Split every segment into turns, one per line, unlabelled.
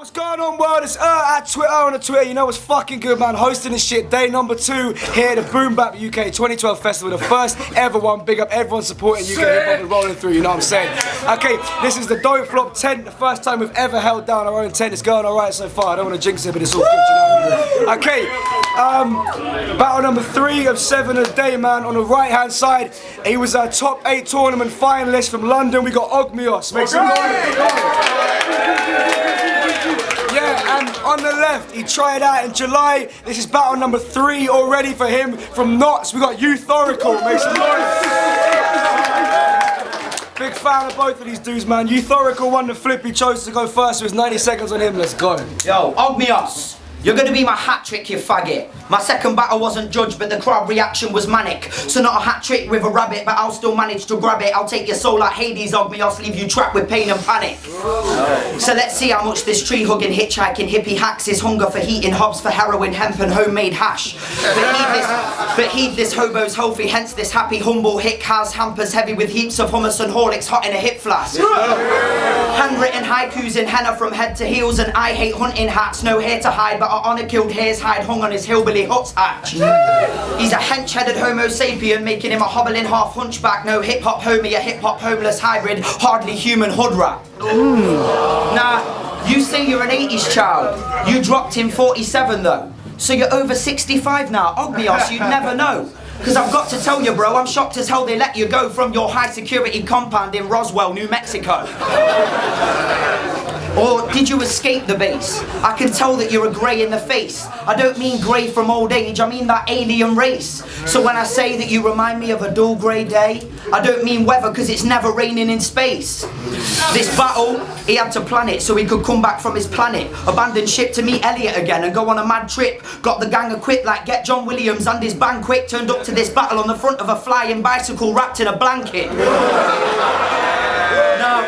What's going on, world? It's at Twitter on the Twitter. You know what's fucking good, man? Hosting this shit, day number 2 here at the Boom Bap UK 2012 Festival, the first ever one. Big up everyone supporting UK hip hop and rolling through, you know what I'm saying? Okay, this is the Don't Flop tent, the first time we've ever held down our own tent. It's going alright so far. I don't want to jinx it, but it's all good, you know? Okay, battle number 3 of 7 a day, man. On the right hand side, he was a top 8 tournament finalist from London. We got Ogmios. Make some noise. Yeah, and on the left, he tried out in July. This is battle number 3 already for him. From Knots, we got YOUTHORACLE. Make some noise. Big fan of both of these dudes, man. YOUTHORACLE won the flip. He chose to go first, so it's 90 seconds on him. Let's go.
Yo, Ogmios. You're gonna be my hat trick, you faggot. My second battle wasn't judged, but the crowd reaction was manic. So not a hat trick with a rabbit, but I'll still manage to grab it. I'll take your soul like Hades, Ogmios, leave you trapped with pain and panic. So let's see how much this tree-hugging, hitchhiking hippie hacks his hunger for heating hobs for heroin, hemp and homemade hash. But heed this hobo's healthy, hence this happy, humble hick has hampers heavy with heaps of hummus and Horlicks hot in a hip flask. Handwritten haikus in henna from head to heels, and I hate hunting hats, no hair to hide, but our honour killed hare's hide hung on his hillbilly hut's hatch. He's a hench-headed homo sapien, making him a hobbling half hunchback, no hip-hop homie, a hip-hop homeless hybrid, hardly human hood rat. Nah, you say you're an 80s child, you dropped in 47 though, so you're over 65 now. Ogmios, you'd never know. Cause I've got to tell you, bro, I'm shocked as hell they let you go from your high security compound in Roswell, New Mexico. Or did you escape the base? I can tell that you're a grey in the face. I don't mean grey from old age, I mean that alien race. So when I say that you remind me of a dull grey day, I don't mean weather, cause it's never raining in space. This battle, he had to plan it so he could come back from his planet. Abandon ship to meet Elliot again and go on a mad trip. Got the gang equipped like Get John Williams and his band quick. Turned up to this battle on the front of a flying bicycle wrapped in a blanket. Now,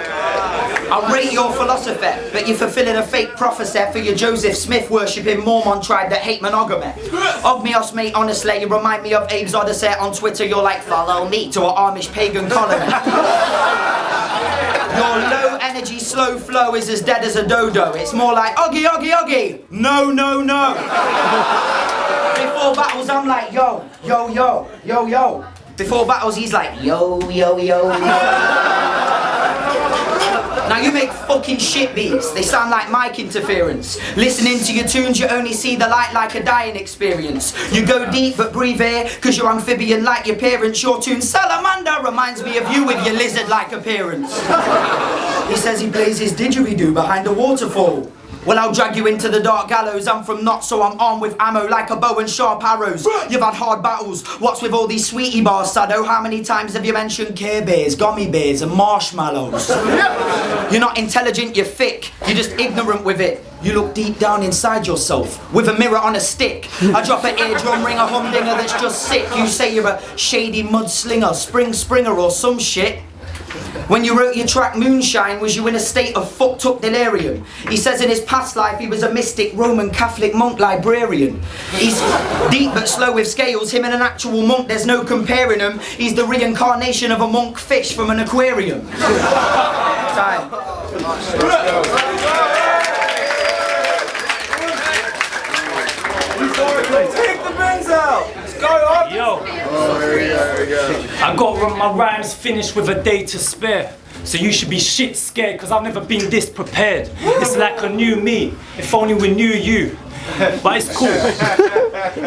I rate your philosophy, but you're fulfilling a fake prophecy for your Joseph Smith worshipping Mormon tribe that hate monogamy. Ogmios, mate, honestly, you remind me of Abe's Odyssey. On Twitter, you're like, follow me to an Amish pagan colony. Your low energy, slow flow is as dead as a dodo. It's more like, Oggy, Oggy, Oggy. No, no, no. Before battles, I'm like, yo, yo, yo, yo, yo. Before battles, he's like, yo, yo, yo, yo. Now you make fucking shit beats, they sound like mic interference. Listening to your tunes, you only see the light like a dying experience. You go deep but breathe air, cause you're amphibian like your parents. Your tune Salamander reminds me of you with your lizard-like appearance. He says he plays his didgeridoo behind a waterfall. Well, I'll drag you into the dark gallows. I'm from Knots, so I'm armed with ammo like a bow and sharp arrows. You've had hard battles. What's with all these sweetie bars, Sado? How many times have you mentioned Care Bears, gummy bears, and marshmallows? You're not intelligent, you're thick. You're just ignorant with it. You look deep down inside yourself, with a mirror on a stick. I drop an eardrum ring, a humdinger that's just sick. You say you're a shady mudslinger, spring springer or some shit. When you wrote your track Moonshine, was you in a state of fucked up delirium? He says in his past life he was a mystic Roman Catholic monk librarian. He's deep but slow with scales, him and an actual monk, there's no comparing him. He's the reincarnation of a monk fish from an aquarium. Time.
Take the bins out! Let's go up!
Yo, I got my rhymes finished with a day to spare. So you should be shit scared, cause I've never been this prepared. It's like a new me, if only we knew you. But it's cool.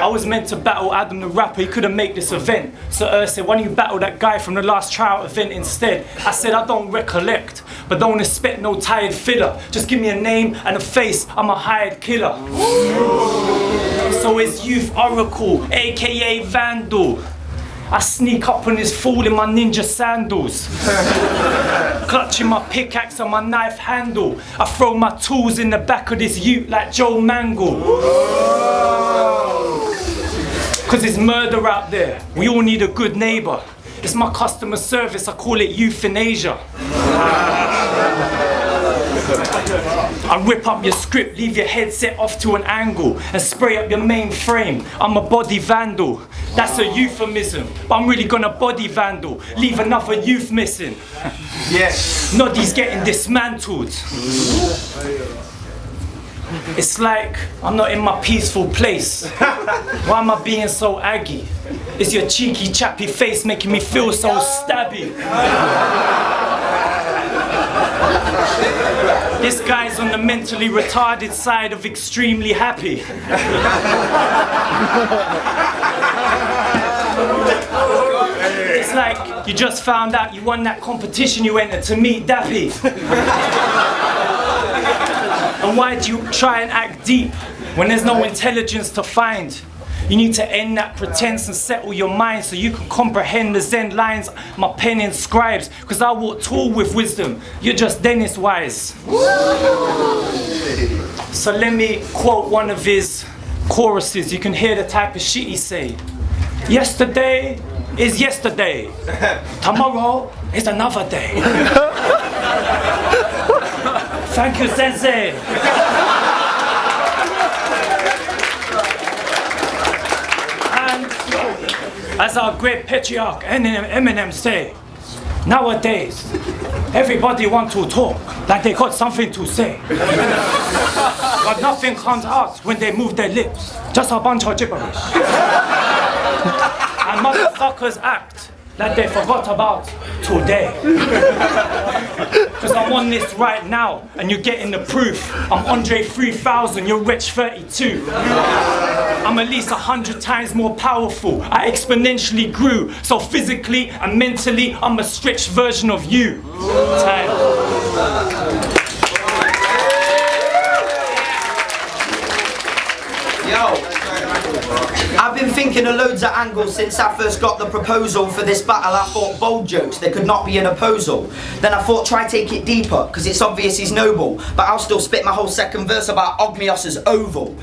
I was meant to battle Adam the rapper, he couldn't make this event. So said, why don't you battle that guy from the last tryout event instead? I said, I don't recollect, but don't expect no tired filler. Just give me a name and a face, I'm a hired killer. So it's YOUTHORACLE, aka Vandal. I sneak up on this fool in my ninja sandals. Clutching my pickaxe on my knife handle. I throw my tools in the back of this ute like Joe Mangle. Cause it's murder out there, we all need a good neighbour. It's my customer service, I call it euthanasia. I rip up your script, leave your headset off to an angle and spray up your main frame. I'm a body vandal. That's a euphemism, but I'm really gonna body vandal. Leave another youth missing.
Yes.
Noddy's getting dismantled. It's like I'm not in my peaceful place. Why am I being so aggy? Is your cheeky chappy face making me feel so stabby? This guy's on the mentally retarded side of extremely happy. It's like you just found out you won that competition you entered to meet Dappy. And why do you try and act deep when there's no intelligence to find? You need to end that pretense and settle your mind so you can comprehend the Zen lines my pen inscribes. Cause I walk tall with wisdom, you're just Dennis wise. So let me quote one of his choruses, you can hear the type of shit he say. Yesterday is yesterday, tomorrow is another day. Thank you, Sensei. And as our great patriarch Eminem say, nowadays everybody wants to talk like they got something to say, but nothing comes out when they move their lips, just a bunch of gibberish. And motherfuckers act like they forgot about today. Cause I'm on this right now and you're getting the proof. I'm Andre 3000, you're Rich 32. I'm at least 100 times more powerful. I exponentially grew. So physically and mentally, I'm a stretched version of you.
Yo, I've been thinking of loads of angles since I first got the proposal for this battle. I thought bold jokes, there could not be an opposal. Then I thought try take it deeper, cause it's obvious he's noble, but I'll still spit my whole second verse about OGMIOS' oval.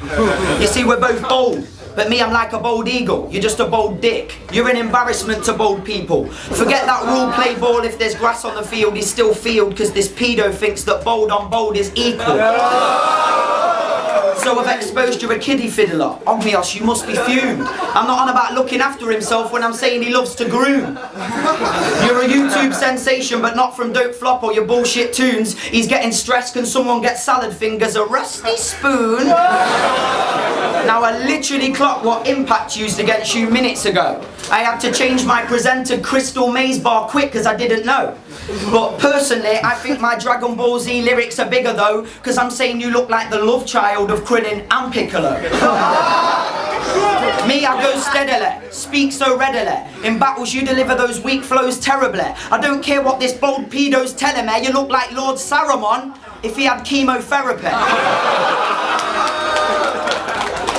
You see, we're both bold, but me, I'm like a bold eagle. You're just a bold dick. You're an embarrassment to bold people. Forget that rule, play ball. If there's grass on the field, he's still field, cause this pedo thinks that bold on bold is equal. So I've exposed you're a kiddie fiddler. Ogios, you must be fumed. I'm not on about looking after himself when I'm saying he loves to groom. You're a YouTube sensation, but not from Don't Flop or your bullshit tunes. He's getting stressed, can someone get salad fingers, a rusty spoon? Now I literally clocked what Impact used against you minutes ago. I had to change my presenter Crystal Maze bar quick because I didn't know. But personally, I think my Dragon Ball Z lyrics are bigger though, because I'm saying you look like the love child of Krillin and Piccolo. Me, I go steadily, speak so readily. In battles, you deliver those weak flows terribly. I don't care what this bold pedo's telling me, you look like Lord Saruman if he had chemotherapy.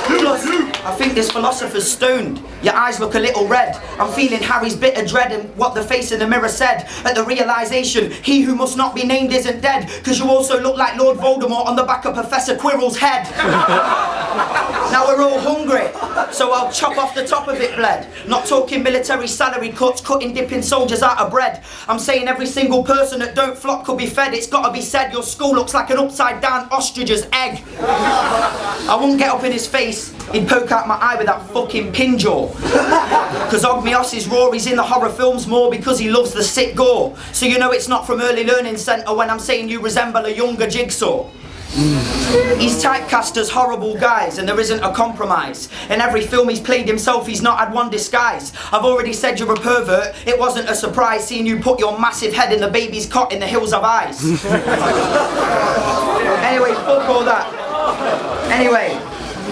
Plus, I think this philosopher's stoned. Your eyes look a little red. I'm feeling Harry's bitter dread and what the face in the mirror said. At the realization, he who must not be named isn't dead. Cause you also look like Lord Voldemort on the back of Professor Quirrell's head. Now we're all hungry, so I'll chop off the top of it, bled. Not talking military salary cuts, cutting dipping soldiers out of bread. I'm saying every single person that don't flop could be fed. It's gotta be said, your skull looks like an upside down ostrich's egg. I won't get up in his face, he'd poke out my eye with that fucking pin jaw. Cause OGMIOS is raw, he's in the horror films more because he loves the sick gore. So you know it's not from Early Learning Centre when I'm saying you resemble a younger Jigsaw. He's typecast as horrible guys and there isn't a compromise. In every film he's played himself, he's not had one disguise. I've already said you're a pervert, it wasn't a surprise seeing you put your massive head in the baby's cot in the Hills of Eyes. Anyway, fuck all that. Anyway,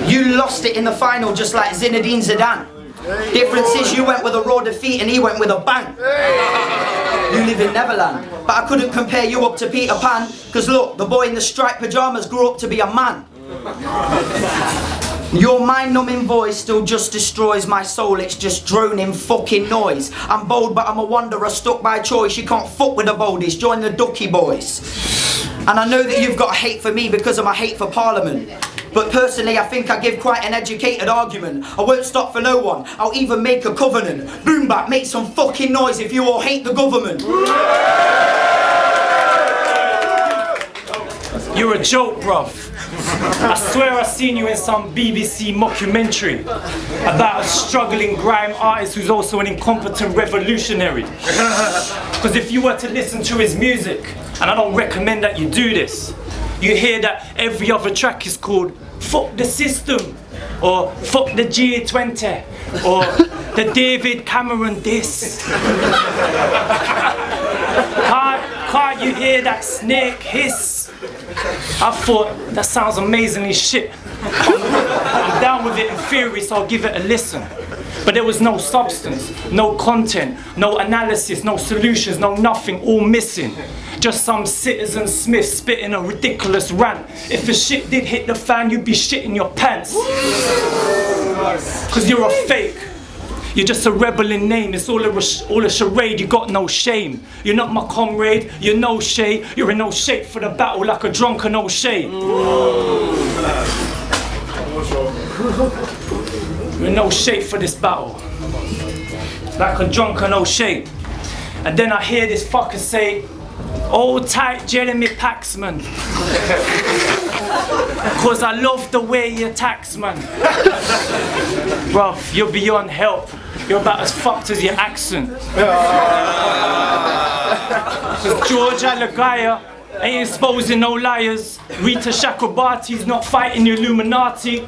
you lost it in the final just like Zinedine Zidane. Difference is you went with a raw defeat and he went with a bang. You live in Neverland, but I couldn't compare you up to Peter Pan, cause look, the boy in the striped pyjamas grew up to be a man. Your mind-numbing voice still just destroys my soul, it's just droning fucking noise. I'm bold but I'm a wanderer stuck by choice, you can't fuck with the boldies, join the Ducky Boys. And I know that you've got hate for me because of my hate for Parliament. But personally, I think I give quite an educated argument. I won't stop for no one, I'll even make a covenant. Boom bap, make some fucking noise if you all hate the government.
You're a joke, bruv. I swear I seen you in some BBC mockumentary about a struggling grime artist who's also an incompetent revolutionary. Because if you were to listen to his music, and I don't recommend that you do this, you hear that every other track is called Fuck the System, or Fuck the G20, or the David Cameron diss. Can't you hear that snake hiss? I thought, that sounds amazingly shit. I'm down with it in theory, so I'll give it a listen. But there was no substance, no content, no analysis, no solutions, no nothing, all missing. Just some Citizen Smith spitting a ridiculous rant. If the shit did hit the fan, you'd be shitting your pants. Cause you're a fake. You're just a rebel in name, it's all a charade, you got no shame. You're not my comrade, you're no shade. You're in no shape for the battle like a drunken O'Shea. You're in no shape for this battle, like a drunken O'Shea. And then I hear this fucker say, "Hold tight, Jeremy Paxman, cause I love the way you tax, man." Bruv, you're beyond help. You're about as fucked as your accent. Cause George Alagaya ain't exposing no liars. Rita Chakrabarti's not fighting the Illuminati.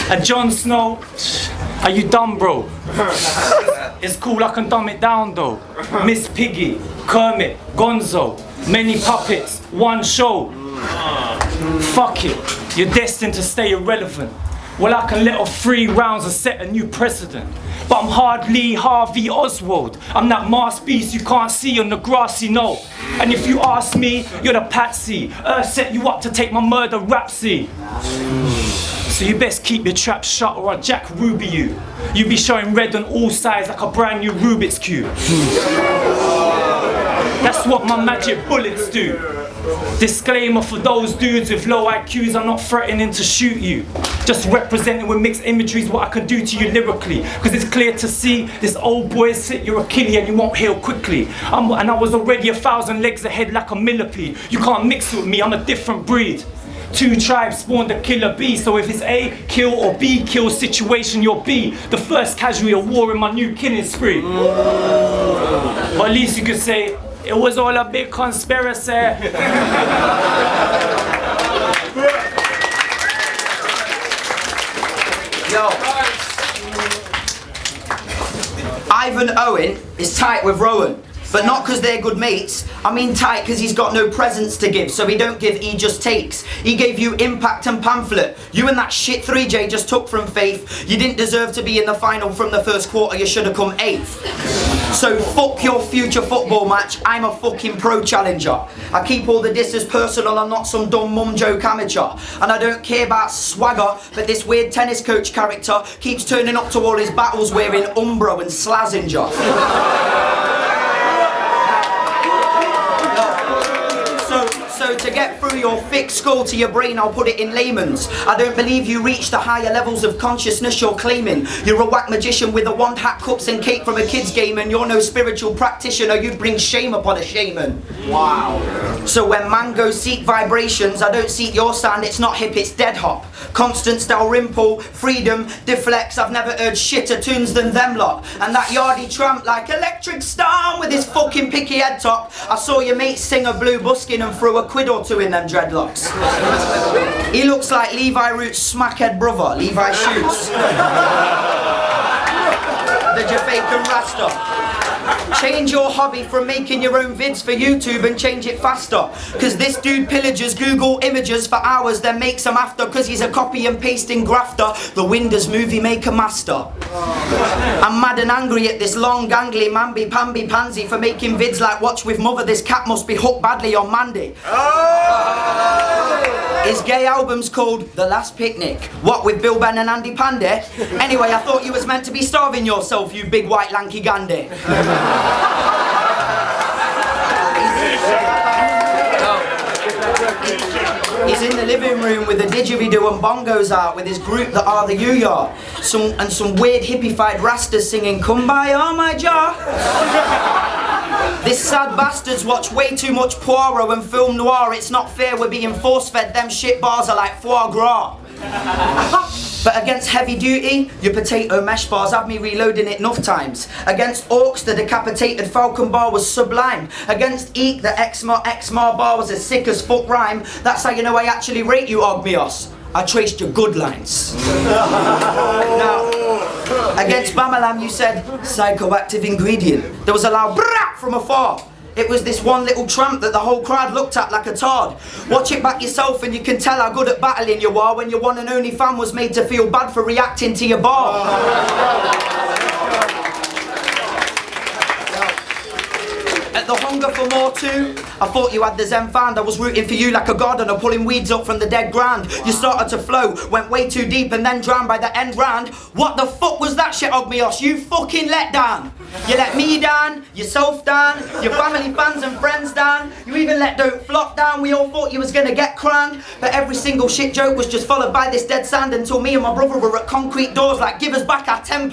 And Jon Snow, are you dumb, bro? It's cool, I can dumb it down though. Miss Piggy, Kermit, Gonzo, many puppets, one show. Fuck it, you're destined to stay irrelevant. Well, I can let off 3 rounds and set a new precedent. But I'm hardly Harvey Oswald. I'm that Mars beast you can't see on the grassy knoll. And if you ask me, you're the patsy. Set you up to take my murder rhapsody. So you best keep your trap shut or I'll Jack Ruby you. You be showing red on all sides like a brand new Rubik's Cube. That's what my magic bullets do. Disclaimer for those dudes with low IQs, I'm not threatening to shoot you. Just representing with mixed imagery is what I can do to you lyrically. Cause it's clear to see this old boy's hit your Achilles and you won't heal quickly. And I was already 1,000 legs ahead like a millipede. You can't mix with me, I'm a different breed. 2 tribes spawned a killer bee, so if it's A, kill or B, kill situation, you're B. The first casualty of war in my new killing spree. But at least you could say, it was all a big conspiracy.
Yo. Ivan Owen is tight with Rowan. But not because they're good mates. I mean tight because he's got no presents to give, so he don't give, he just takes. He gave you impact and pamphlet. You and that shit 3J just took from Faith. You didn't deserve to be in the final from the first quarter, you should have come 8th. So fuck your future football match, I'm a fucking pro challenger. I keep all the disses personal, I'm not some dumb mum joke amateur. And I don't care about swagger, but this weird tennis coach character keeps turning up to all his battles wearing Umbro and Slazenger. So to get through your thick skull to your brain, I'll put it in layman's. I don't believe you reach the higher levels of consciousness you're claiming. You're a whack magician with a wand, hat, cups and cake from a kid's game, and you're no spiritual practitioner, you'd bring shame upon a shaman. Wow. So when man goes seek vibrations, I don't seek your sound, it's not hip, it's dead hop. Constant style rimple, freedom, deflects, I've never heard shitter tunes than them lot. And that yardie tramp like electric storm with his fucking picky head top. I saw your mate sing a blue buskin and threw a quid or 2 in them dreadlocks. He looks like Levi Root's smackhead brother, Levi Shoots. The Jamaican Rasta. Change your hobby from making your own vids for YouTube and change it faster. Cause this dude pillages Google images for hours, then makes them after. Cause he's a copy and pasting grafter, the Windows movie maker master. I'm mad and angry at this long gangly mamby-pamby pansy for making vids like watch with mother, this cat must be hooked badly on Mandy. His gay album's called The Last Picnic. What, with Bill Ben and Andy Pandy? Anyway, I thought you was meant to be starving yourself, you big white lanky Gandhi. He's in the living room with a didgeridoo and bongos out with his group that are the UYOR. Some weird hippified rastas singing Kumbaya my jaw. This sad bastards watch way too much Poirot and film noir. It's not fair we're being force fed, them shit bars are like foie gras. But against heavy duty, your potato mash bars have me reloading it enough times. Against orcs, the decapitated falcon bar was sublime. Against eek, the X-Mar bar was as sick as fuck rhyme. That's how you know I actually rate you, OGMIOS. I traced your good lines. Now, against Bamalam, you said psychoactive ingredient. There was a loud brrrr from afar. It was this one little tramp that the whole crowd looked at like a tard. Watch it back yourself and you can tell how good at battling you are when your one and only fan was made to feel bad for reacting to your bar. At the hunger for more too, I thought you had the Zen found. I was rooting for you like a gardener pulling weeds up from the dead ground. You started to flow, went way too deep and then drowned by the end round. What the fuck was that shit, OGMIOS? You fucking let down. You let me down, yourself down, your family, fans and friends down. You even let Don't Flop down. We all thought you was gonna get crowned. But every single shit joke was just followed by this dead sand until me and my brother were at concrete doors like, give us back our £10.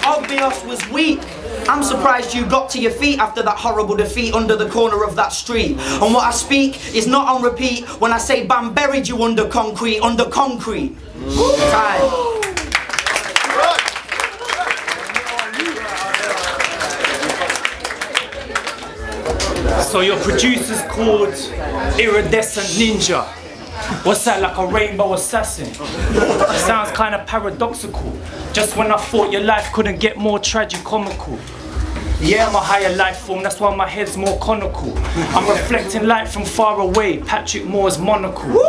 OGMIOS was weak. I'm surprised you got to your feet after that horrible defeat under the corner of that street. And what I speak is not on repeat when I say Bam buried you under concrete, under concrete. Time.
So your producer's called Iridescent Ninja. What's that, like a rainbow assassin? Sounds kind of paradoxical. Just when I thought your life couldn't get more tragicomical. Yeah, I'm a higher life form, that's why my head's more conical. I'm reflecting light from far away, Patrick Moore's monocle.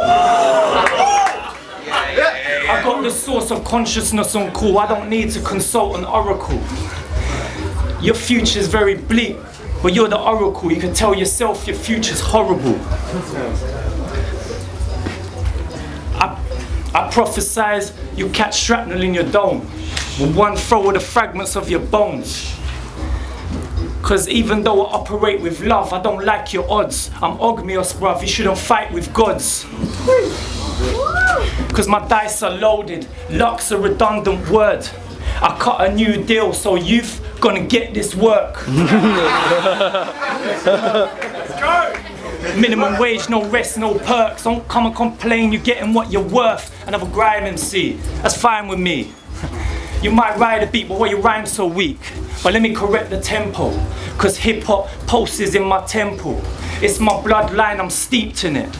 I got the source of consciousness on call, I don't need to consult an oracle. Your future's very bleak, but you're the oracle. You can tell yourself your future's horrible. I prophesize you catch shrapnel in your dome with one throw of the fragments of your bones. Cause even though I operate with love, I don't like your odds. I'm OGMIOS, bruv, you shouldn't fight with gods. Cause my dice are loaded, luck's a redundant word. I cut a new deal, so you've gonna get this work. Let's go! Minimum wage, no rest, no perks. Don't come and complain, you're getting what you're worth. Another grime MC, that's fine with me. You might ride a beat, but why you rhyme so weak? But let me correct the tempo, cause hip-hop pulses in my temple. It's my bloodline, I'm steeped in it.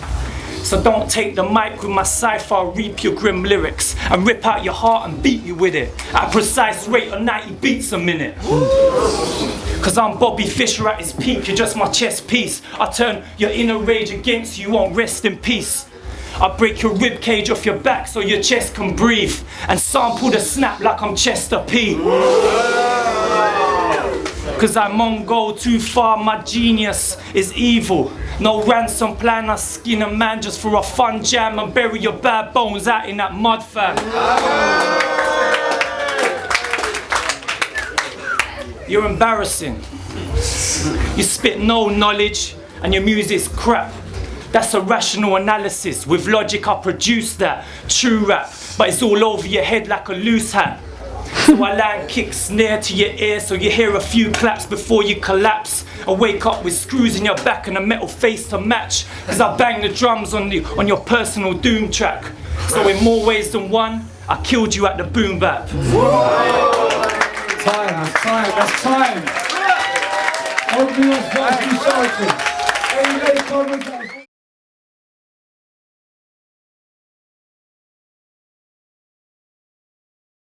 So don't take the mic with my cypher, reap your grim lyrics and rip out your heart and beat you with it at a precise rate of 90 beats a minute. Cause I'm Bobby Fischer at his peak, you're just my chess piece. I turn your inner rage against you, won't rest in peace. I break your rib cage off your back so your chest can breathe and sample the snap like I'm Chester P. Cause I won't go too far, my genius is evil. No ransom plan, I skin a man just for a fun jam and bury your bad bones out in that mud, fam. You're embarrassing. You spit no knowledge and your music's crap. That's a rational analysis. With logic I produce that. True rap, but it's all over your head like a loose hat. So I land kicks snare to your ear so you hear a few claps before you collapse. And wake up with screws in your back and a metal face to match. Cause I bang the drums on your personal doom track. So in more ways than one, I killed you at the boom bap.
That's time. OGMIOS,